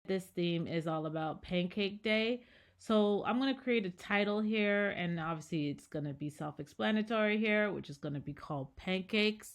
This theme is all about Pancake Day. So I'm going to create a title here, and obviously it's going to be self-explanatory here, which is going to be called Pancake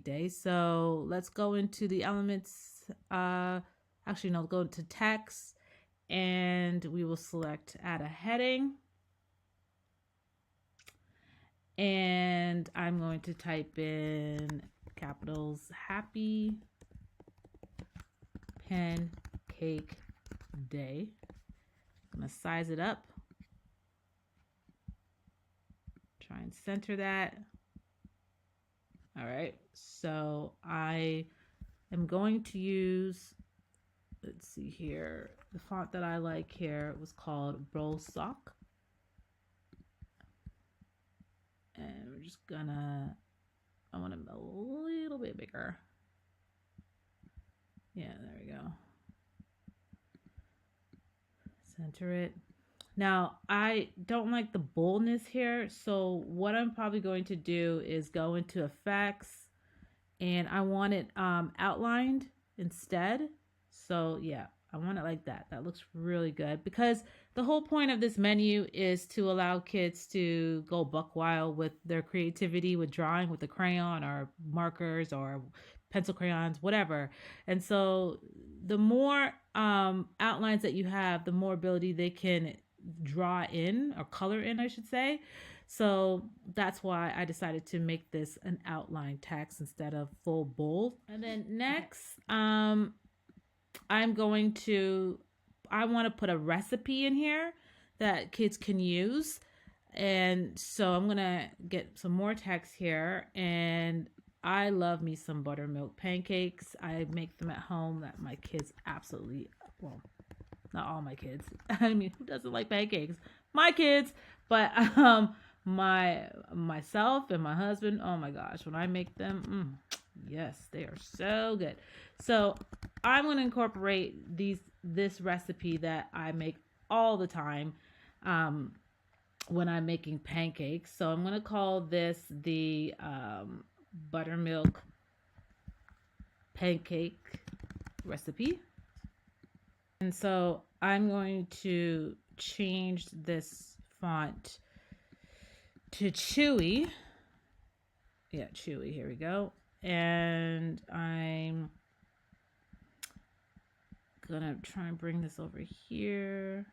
Day. So let's go into the elements. Actually, no, go into text, and we will select add a heading. And I'm going to type in capitals happy Pancake Day. I'm going to size it up. Try and center that. All right. So I am going to use, let's see here, the font that I like here was called Bro Sock. And we're just gonna, I want them a little bit bigger. Yeah, there we go. Center it. Now, I don't like the boldness here, so what I'm probably going to do is go into effects, and I want it outlined instead. So yeah, I want it like that. That looks really good, because the whole point of this menu is to allow kids to go buck wild with their creativity, with drawing with a crayon or markers or pencil crayons, whatever. And so the more outlines that you have, the more ability they can draw in, or color in, I should say. So that's why I decided to make this an outline text instead of full bold. And then next, I want to put a recipe in here that kids can use. And so I'm going to get some more text here, and I love me some buttermilk pancakes. I make them at home that my kids absolutely, well, not all my kids. I mean, who doesn't like pancakes? My kids, but myself and my husband, oh my gosh, when I make them, yes, they are so good. So I'm going to incorporate this recipe that I make all the time when I'm making pancakes. So I'm going to call this the buttermilk pancake recipe. And so I'm going to change this font to Chewy. Yeah, Chewy. Here we go. And I'm gonna try and bring this over here.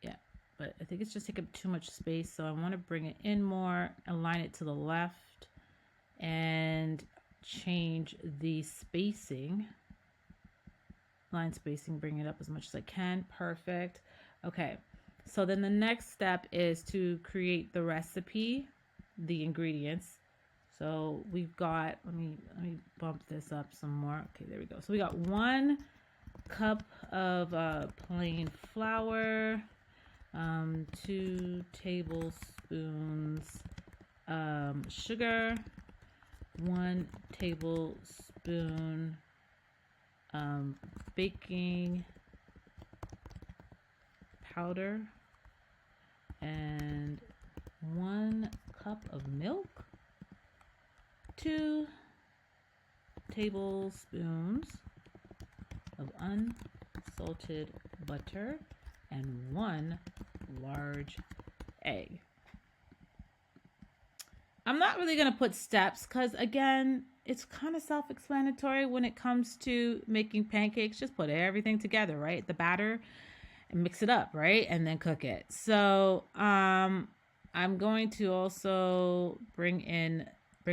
Yeah, but I think it's just taking up too much space, so I want to bring it in more, align it to the left, and change the spacing. Line spacing, bring it up as much as I can. Perfect. Okay, so then the next step is to create the recipe, the ingredients. So we've got, let me bump this up some more. Okay, there we go. So we got 1 cup of plain flour, 2 tablespoons sugar, 1 tablespoon baking powder, and 1 cup of milk, 2 tablespoons of unsalted butter, and 1 large egg. I'm not really going to put steps because, again, it's kind of self-explanatory when it comes to making pancakes. Just put everything together, right? The batter, and mix it up, right? And then cook it. So I'm going to also bring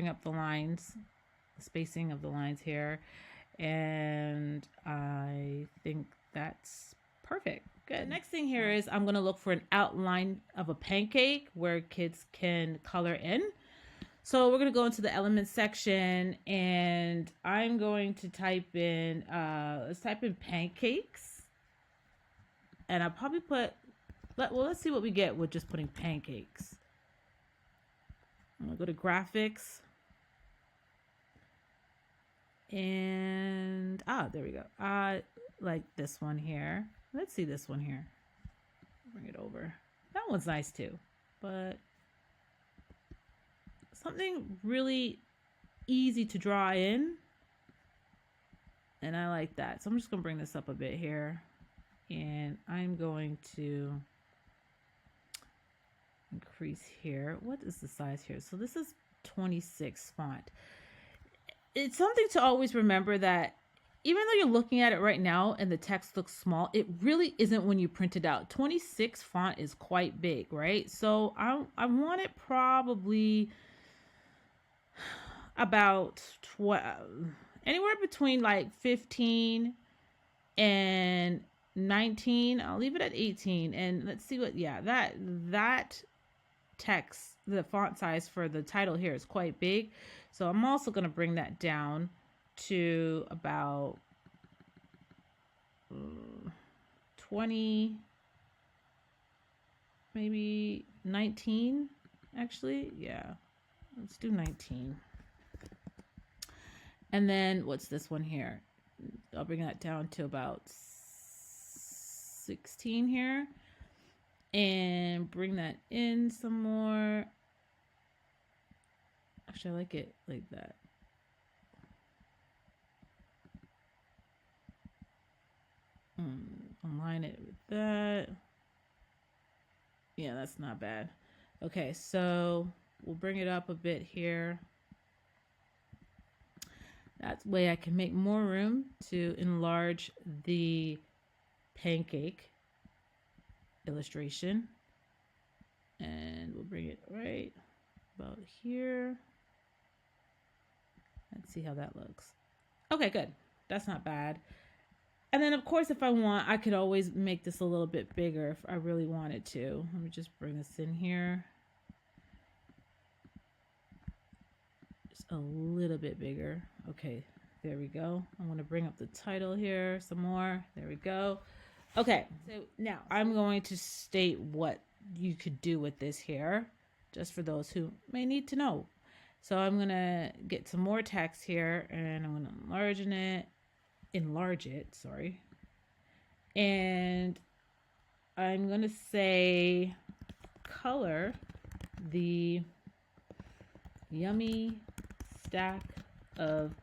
up the lines, the spacing of the lines here. And I think that's perfect. Good. Next thing here is I'm going to look for an outline of a pancake where kids can color in. So we're going to go into the elements section, and I'm going to type in, let's type in pancakes. And I'll probably put, let's see what we get with just putting pancakes. I'm going to go to graphics. And, there we go. I like this one here. Let's see this one here. Bring it over. That one's nice too, but something really easy to draw in And I like that. So I'm just going to bring this up a bit here. And I'm going to increase here. What is the size here? So this is 26 font. It's something to always remember that even though you're looking at it right now and the text looks small, it really isn't when you print it out. 26 font is quite big, right? So I want it probably about 12, anywhere between like 15 and 19. I'll leave it at 18, and let's see what, yeah, that text, the font size for the title here is quite big. So I'm also going to bring that down to about 20, maybe 19, actually. Yeah, let's do 19. And then what's this one here? I'll bring that down to about 16 here. And bring that in some more. Actually, I like it like that. Align it with that. Yeah, that's not bad. Okay, so we'll bring it up a bit here. That way I can make more room to enlarge the pancake illustration. And we'll bring it right about here. Let's see how that looks. Okay, good. That's not bad. And then, of course, if I want, I could always make this a little bit bigger if I really wanted to. Let me just bring this in here. Just a little bit bigger. Okay, there we go. I'm going to bring up the title here some more. There we go. Okay, so now I'm going to state what you could do with this here, just for those who may need to know. So I'm going to get some more text here, and I'm going to enlarge it, sorry. And I'm going to say color the yummy stack of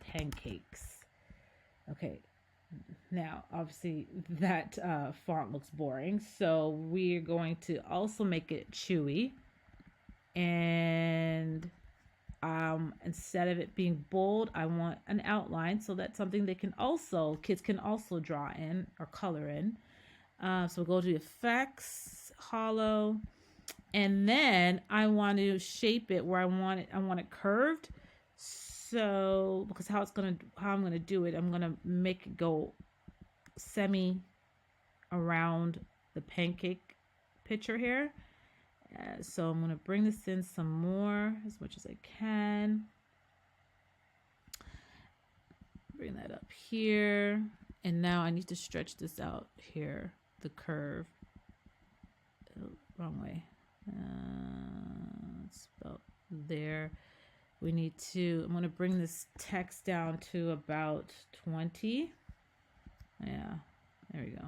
pancakes. Okay. Now, obviously, that font looks boring, so we're going to also make it chewy. And instead of it being bold, I want an outline, so that's something they can also, kids can also draw in or color in. So we'll go to effects, hollow, and then I want to shape it where I want it curved. So because how I'm gonna do it, I'm gonna make it go semi around the pancake picture here. So I'm going to bring this in some more, as much as I can. Bring that up here. And now I need to stretch this out here, the curve. Oh, wrong way. It's about there. We need to, I'm going to bring this text down to about 20. Yeah, there we go.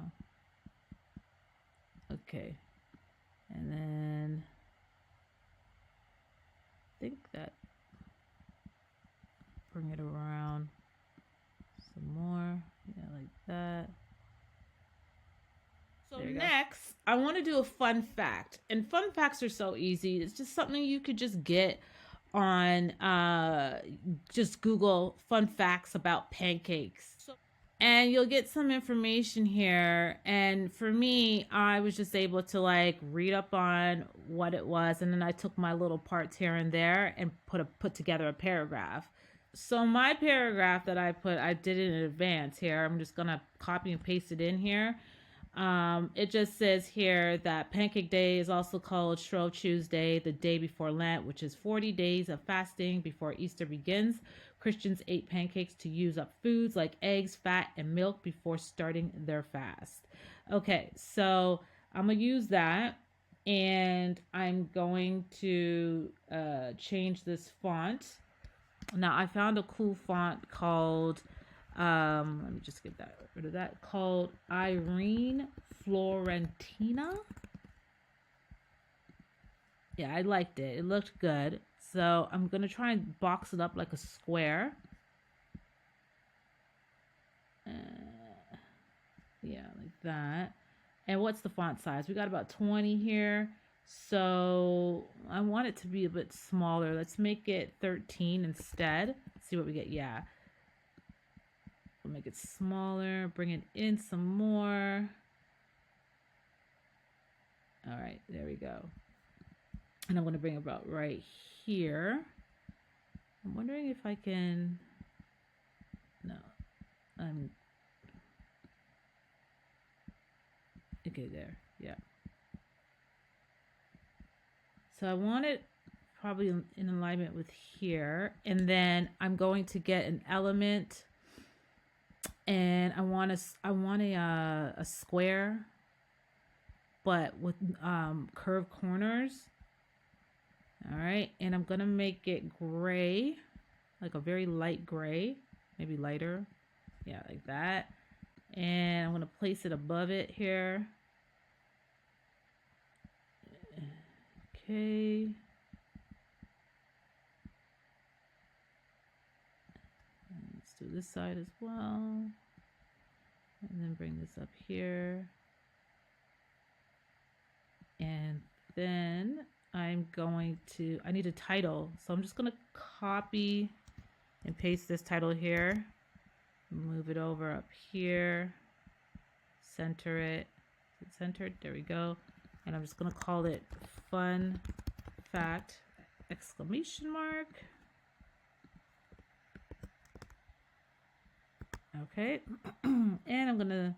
Okay. And then I think that, bring it around some more. Yeah, like that. So next, I want to do a fun fact. And fun facts are so easy. It's just something you could just get on, just Google fun facts about pancakes. And you'll get some information here. And for me, I was just able to like read up on what it was. And then I took my little parts here and there and put together a paragraph. So my paragraph that I did it in advance here. I'm just going to copy and paste it in here. It just says here that Pancake Day is also called Shrove Tuesday, the day before Lent, which is 40 days of fasting before Easter begins. Christians ate pancakes to use up foods like eggs, fat, and milk before starting their fast. Okay, so I'm going to use that, and I'm going to change this font. Now, I found a cool font called, let me just get rid of that, called Irene Florentina. Yeah, I liked it. It looked good. So I'm going to try and box it up like a square. Yeah, like that. And what's the font size? We got about 20 here. So I want it to be a bit smaller. Let's make it 13 instead. See what we get. Yeah. We'll make it smaller. Bring it in some more. All right, there we go. And I'm going to bring it about right here. I'm wondering if I can... No. Okay, there. Yeah. So I want it probably in alignment with here. And then I'm going to get an element. And I want a square, but with curved corners. All right. And I'm going to make it gray, like a very light gray, maybe lighter. Yeah, like that. And I'm going to place it above it here. Okay. And let's do this side as well. And then bring this up here. And then I need a title. So I'm just going to copy and paste this title here. Move it over up here. Center it. Is it centered? There we go. And I'm just going to call it Fun Fact! Exclamation mark. Okay. And I'm going to...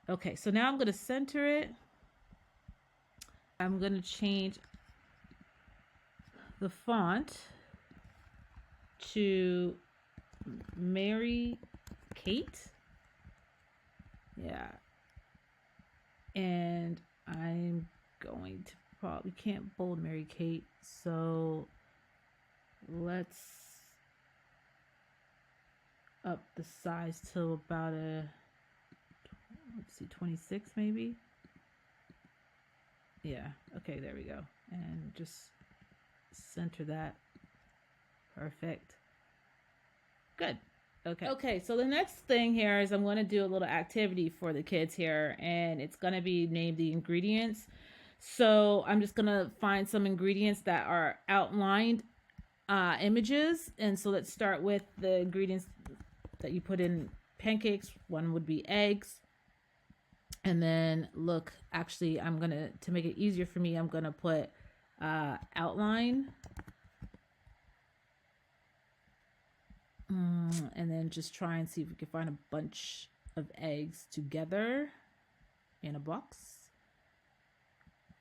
Okay, so now I'm going to center it. I'm going to change the font to Mary Kate. Yeah. And I'm going to probably can't bold Mary Kate, so let's up the size to about let's see, 26 maybe. Yeah, okay, there we go. And just center that. Perfect. Good. Okay, so the next thing here is I'm going to do a little activity for the kids here, and it's going to be named the ingredients. So I'm just going to find some ingredients that are outlined images. And so let's start with the ingredients that you put in pancakes. One would be eggs. And then look, actually, to make it easier for me, I'm going to put outline. And then just try and see if we can find a bunch of eggs together in a box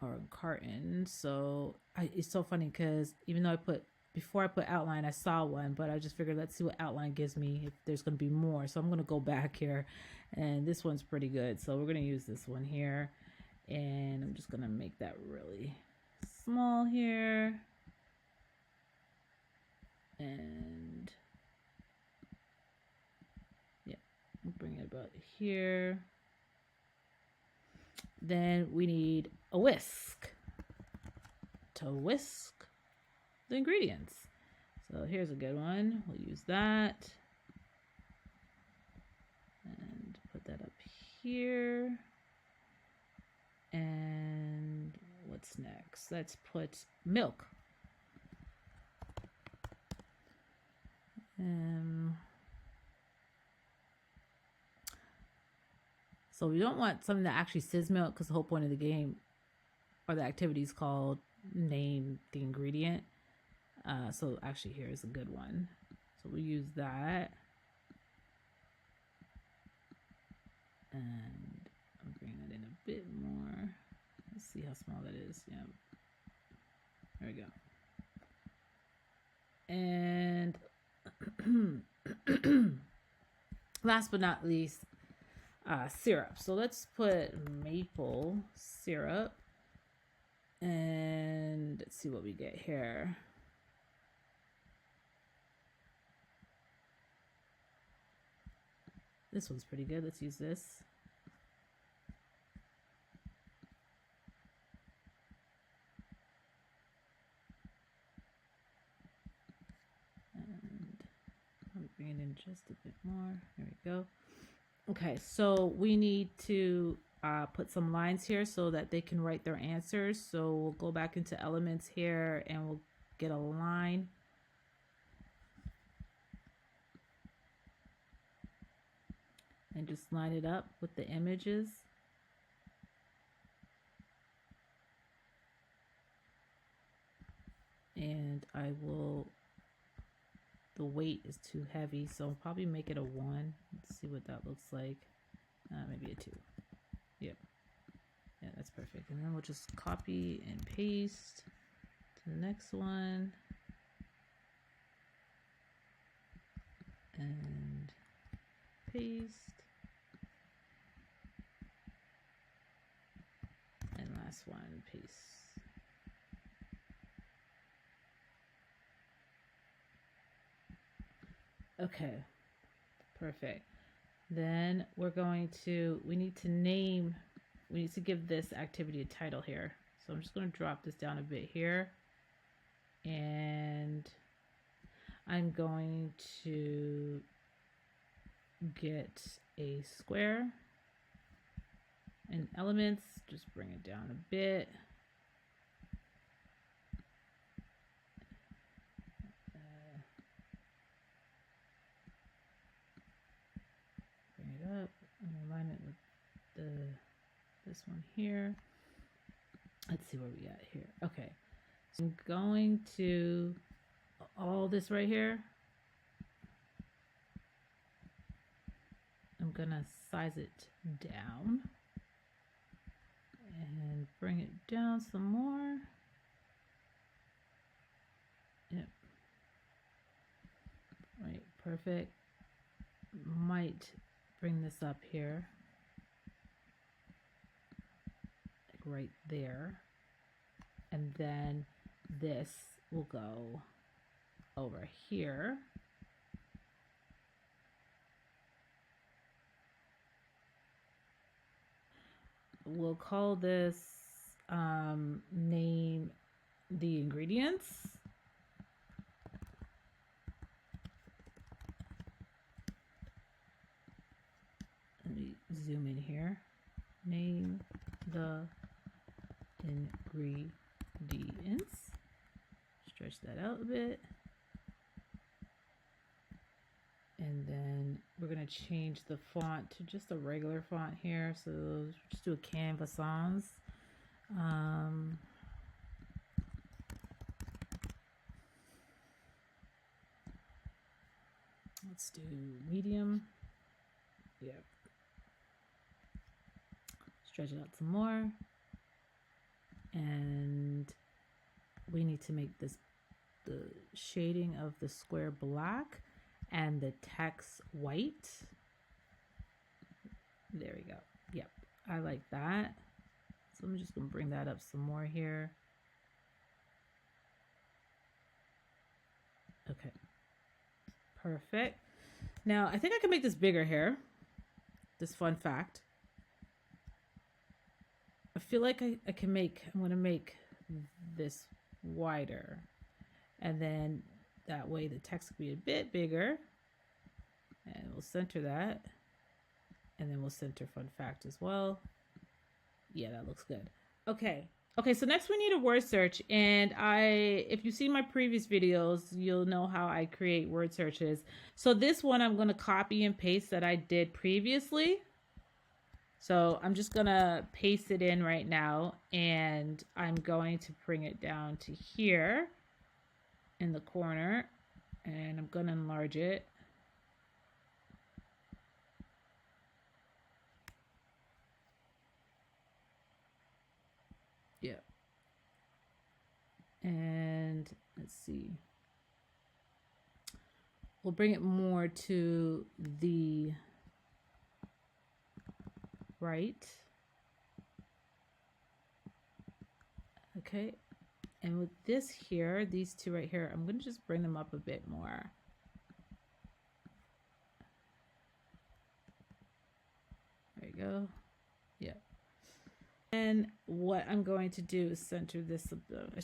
or a carton. So it's so funny because even though before I put outline, I saw one, but I just figured, let's see what outline gives me if there's going to be more. So I'm going to go back here, and this one's pretty good. So we're going to use this one here, and I'm just going to make that really small here. And yeah, we'll bring it about here. Then we need a whisk to whisk the ingredients. So here's a good one. We'll use that. And put that up here. And what's next? Let's put milk. So we don't want something that actually says milk, because the whole point of the game or the activity is called name the ingredient. So actually here's a good one. So we use that. And I'm bringing it in a bit more. Let's see how small that is. Yeah. There we go. And last but not least, syrup. So let's put maple syrup. And let's see what we get here. This one's pretty good. Let's use this. And I'll bring it in just a bit more. There we go. Okay, so we need to put some lines here so that they can write their answers. So we'll go back into elements here and we'll get a line. And just line it up with the images. And I will, the weight is too heavy, so I'll probably make it a 1. Let's see what that looks like. Maybe a 2. Yep. Yeah, that's perfect. And then we'll just copy and paste to the next one. And paste. And last one, paste. Okay, perfect. Then we're going to, we need to give this activity a title here. So I'm just going to drop this down a bit here. And I'm going to get a square and elements, just bring it down a bit. Bring it up and align it with this one here. Let's see where we at here. Okay, so I'm going to all this right here. I'm gonna size it down and bring it down some more. Yep. Right, perfect. Might bring this up here, like right there. And then this will go over here. We'll call this name the ingredients. Let me zoom in here. Name the ingredients. Stretch that out a bit. And then we're going to change the font to just a regular font here. So just do a Canva Sans. Let's do medium. Yep. Stretch it out some more. And we need to make this, the shading of the square black and the text white. There we go. Yep, I like that. So I'm just gonna bring that up some more here. Okay, perfect. Now I think I can make this bigger here. This fun fact. I feel like I can make, I'm gonna make this wider. And then that way the text will be a bit bigger. And we'll center that. And then we'll center fun fact as well. Yeah, that looks good. Okay. Okay, so next we need a word search. And if you see my previous videos, you'll know how I create word searches. So this one I'm going to copy and paste that I did previously. So I'm just going to paste it in right now. And I'm going to bring it down to here in the corner. And I'm going to enlarge it. Yeah. And let's see. We'll bring it more to the right. Okay. And with this here, these two right here, I'm going to just bring them up a bit more. There you go. Yeah. And what I'm going to do is center this.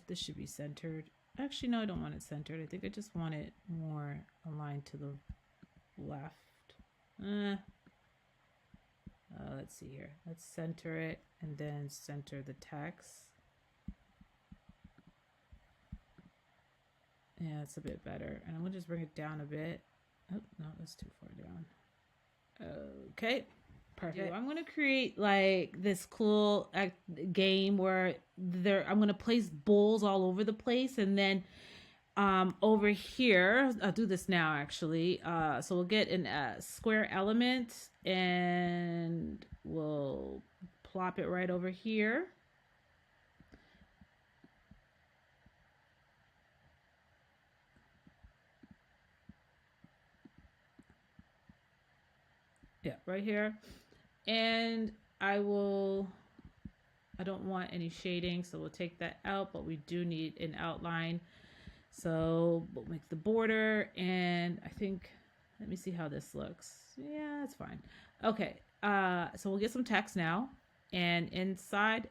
This should be centered. Actually, no, I don't want it centered. I think I just want it more aligned to the left. Let's see here. Let's center it and then center the text. Yeah, it's a bit better. And I'm gonna just bring it down a bit. Oh, no, that's too far down. Okay, perfect. I'm gonna create like this cool game where I'm gonna place bowls all over the place, and then over here, I'll do this now actually. So we'll get a square element and we'll plop it right over here. Yeah, right here. And I don't want any shading, so we'll take that out, but we do need an outline. So we'll make the border, and I think, let me see how this looks. Yeah, that's fine. Okay, so we'll get some text now, and inside,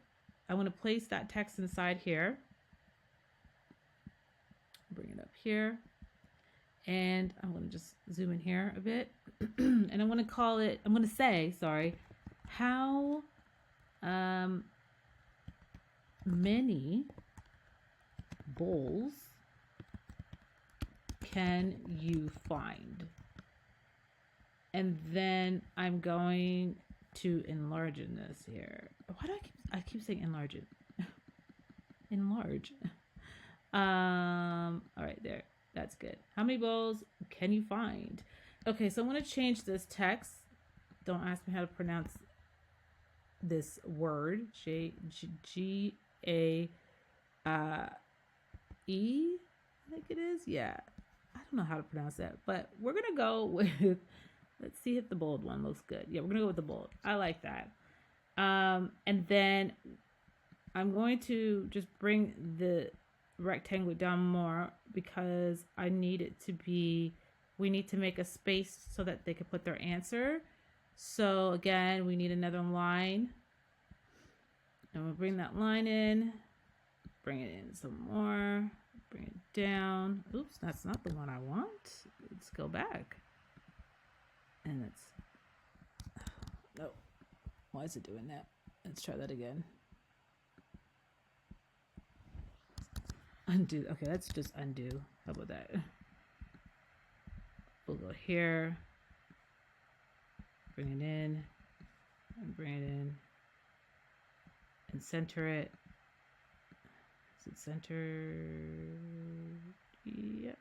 I'm gonna place that text inside here. Bring it up here, and I'm gonna just zoom in here a bit, and I'm gonna say, sorry, how many bowls can you find? And then I'm going to enlarge in this here. Why do I keep saying enlarge it? Enlarge. All right, there. That's good. How many bowls can you find? Okay, so I'm going to change this text. Don't ask me how to pronounce this word. G A E, I think it is. Yeah. I don't know how to pronounce that, but we're going to go with, let's see if the bold one looks good. Yeah, we're going to go with the bold. I like that. And then I'm going to just bring the rectangle down more because I need it to be, we need to make a space so that they can put their answer. So again, we need another line. And we'll bring that line in, bring it in some more, bring it down. Oops, that's not the one I want. Let's go back. And it's, no, why is it doing that? Let's try that again. Undo. Okay, let's just undo. How about that? We'll go here, bring it in, and bring it in, and center it. Is it centered? Yep.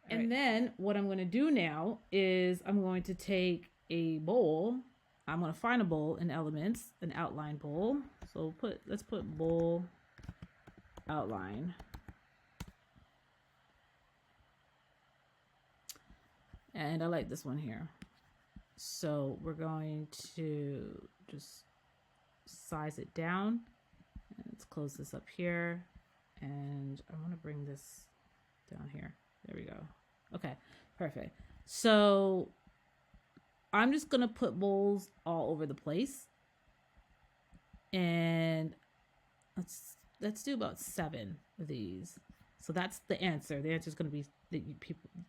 And then what I'm going to do now is I'm going to take a bowl. I'm going to find a bowl in Elements, an outline bowl. So let's put bowl outline. And I like this one here. So we're going to just size it down. And let's close this up here. And I want to bring this down here. There we go. Okay, perfect. So I'm just going to put bowls all over the place. And let's do about 7 of these. So that's the answer. The answer is going to be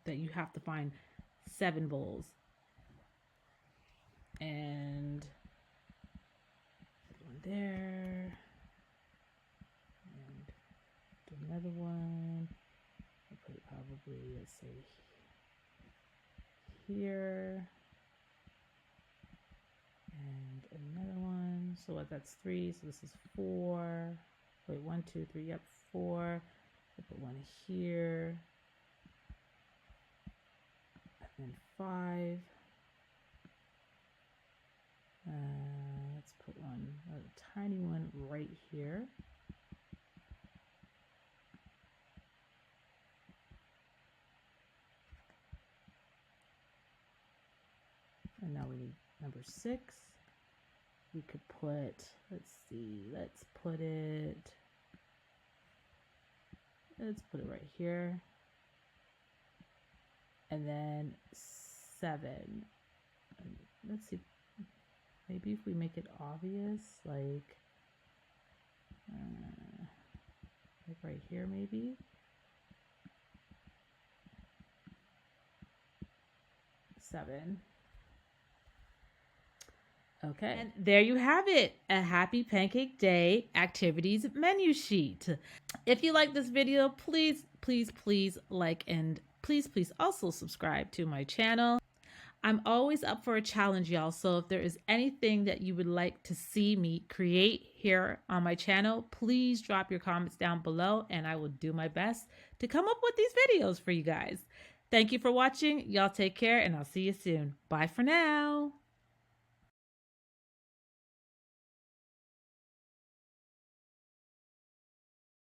that you have to find 7 bowls. And one there. And do another one. I'll put it probably, let's say, here. And another one. So what, that's 3. So this is 4. Wait, 1, 2, 3. Yep, 4. I'll put one here. And 5. Let's put a tiny one right here. And now we need number 6. We could put, let's put it right here. And then 7. And let's see, maybe if we make it obvious, like right here, maybe. 7. Okay. And there you have it, a happy Pancake Day activities menu sheet. If you like this video, please, please, please like and please, please also subscribe to my channel. I'm always up for a challenge, y'all. So if there is anything that you would like to see me create here on my channel, please drop your comments down below and I will do my best to come up with these videos for you guys. Thank you for watching. Y'all take care and I'll see you soon. Bye for now.